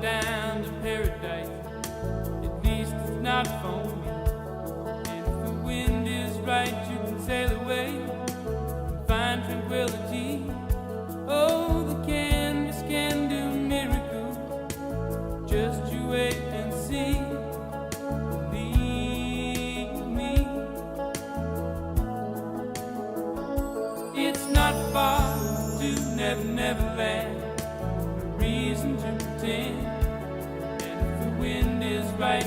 down to paradise. At least it's not for me. And if the wind is right, you can sail away and find tranquility. Oh, the canvas can do miracles. Just you wait and see. Believe me. It's not far to Never Never Land. No reason to pretend. And if the wind is right,